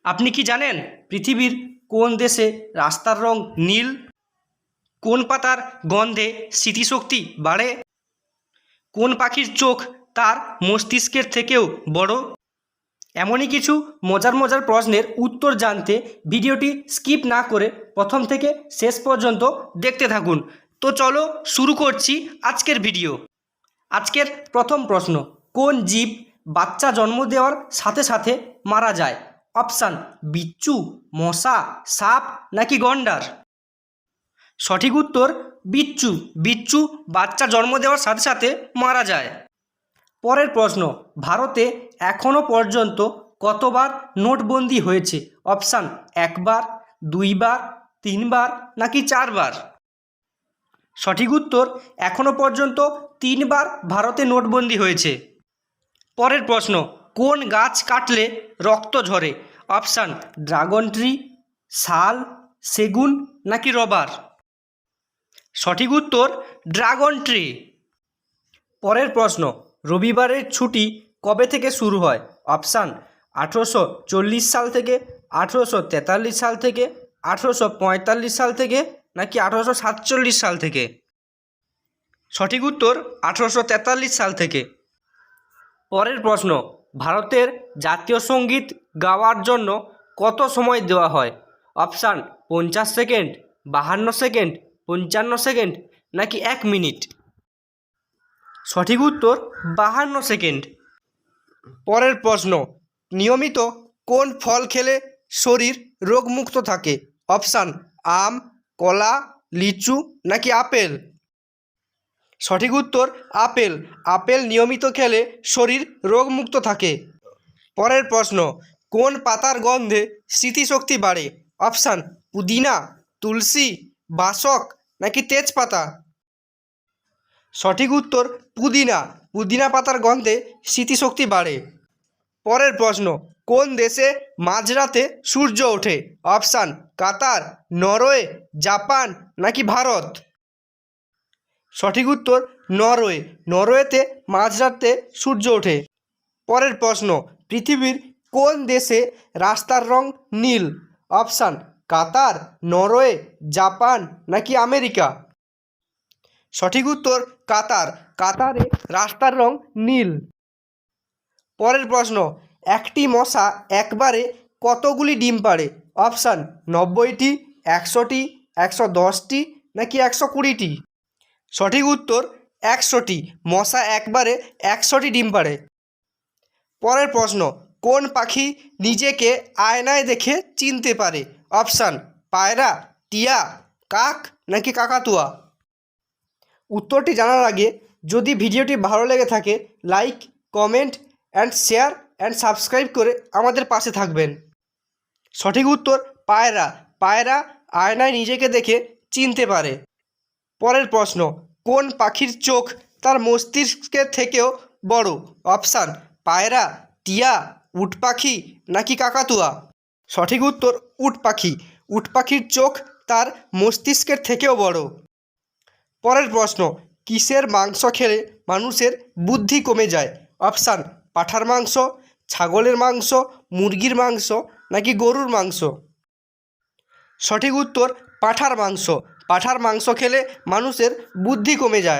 আপনি কি জানেন পৃথিবীর কোন দেশে রাস্তার রং নীল? কোন পাতার গন্ধে স্মৃতিশক্তি বাড়ে? কোন পাখির চোখ তার মস্তিষ্কের থেকেও বড়? এমনই কিছু মজার মজার প্রশ্নের উত্তর জানতে ভিডিওটি স্কিপ না করে প্রথম থেকে শেষ পর্যন্ত দেখতে থাকুন। তো চলো শুরু করছি আজকের ভিডিও। আজকের প্রথম প্রশ্ন, কোন জীব বাচ্চা জন্ম দেওয়ার সাথে সাথে মারা যায়? অপশান: বিচ্ছু, মশা, সাপ নাকি গন্ডার? সঠিক উত্তর বিচ্ছু। বিচ্ছু বাচ্চা জন্ম দেওয়ার সাথে সাথে মারা যায়। পরের প্রশ্ন, ভারতে এখনও পর্যন্ত কতবার নোটবন্দি হয়েছে? অপশান: একবার, দুইবার, তিনবার নাকি চারবার? সঠিক উত্তর এখনও পর্যন্ত তিনবার ভারতে নোটবন্দি হয়েছে। পরের প্রশ্ন, কোন গাছ কাটলে রক্ত ঝরে? অপশান: ড্রাগন ট্রি, শাল, সেগুন নাকি রবার? সঠিক উত্তর ড্রাগন ট্রি। পরের প্রশ্ন, রবিবারের ছুটি কবে থেকে শুরু হয়? অপশান: 1840 সাল থেকে, 1843 সাল থেকে, 1845 সাল থেকে নাকি 1847 সাল থেকে? সঠিক উত্তর 1843 সাল থেকে। পরের প্রশ্ন, ভারতের জাতীয় সঙ্গীত গাওয়ার জন্য কত সময় দেওয়া হয়? অপশান: 50 সেকেন্ড, 52 সেকেন্ড, 55 সেকেন্ড নাকি 1 মিনিট? সঠিক উত্তর 52 সেকেন্ড। পরের প্রশ্ন, নিয়মিত কোন ফল খেলে শরীর রোগমুক্ত থাকে? অপশান: আম, কলা, লিচু নাকি আপেল? সঠিক উত্তর আপেল। আপেল নিয়মিত খেলে শরীর রোগমুক্ত থাকে। পরের প্রশ্ন, কোন পাতার গন্ধে স্মৃতিশক্তি বাড়ে? অপশান: পুদিনা, তুলসী, বাসক নাকি তেজপাতা? সঠিক উত্তর পুদিনা। পুদিনা পাতার গন্ধে স্মৃতিশক্তি বাড়ে। পরের প্রশ্ন, কোন দেশে মাঝরাতে সূর্য ওঠে? অপশান: কাতার, নরওয়ে, জাপান নাকি ভারত? সঠিক উত্তর নরওয়ে। নরওয়েতে মাঝরাতে সূর্য ওঠে। পরের প্রশ্ন, পৃথিবীর কোন দেশে রাস্তার রং নীল? অপশান: কাতার, নরওয়ে, জাপান নাকি আমেরিকা? সঠিক উত্তর কাতার। কাতারে রাস্তার রং নীল। পরের প্রশ্ন, একটি মশা একবারে কতগুলি ডিম পাড়ে? অপশান: 90টি, 100টি, 110টি নাকি 120টি? সঠিক উত্তর 100টি। মশা একবারে 100টি ডিম পাড়ে। পরের প্রশ্ন, কোন পাখি নিজেকে আয়নায় দেখে চিনতে পারে? অপশান: পায়রা, টিয়া, কাক নাকি কাকাতুয়া? উত্তরটি জানার আগে যদি ভিডিওটি ভালো লেগে থাকে like, comment and share and subscribe করে আমাদের পাশে থাকবেন। সঠিক উত্তর পায়রা। পায়রা আয়নায় নিজেকে দেখে চিনতে পারে। পরের প্রশ্ন, কোন পাখির চোখ তার মস্তিষ্কের থেকেও বড়? অপশান: পায়রা, টিয়া, উট পাখি নাকি কাকাতুয়া? সঠিক উত্তর উট পাখি। উট পাখির চোখ তার মস্তিষ্কের থেকেও বড়। পরের প্রশ্ন, কিসের মাংস খেলে মানুষের বুদ্ধি কমে যায়? অপশান: পাঁঠার মাংস, ছাগলের মাংস, মুরগির মাংস নাকি গরুর মাংস? সঠিক উত্তর পাঁঠার মাংস। পাঁঠার মাংস খেলে মানুষের বুদ্ধি কমে যায়।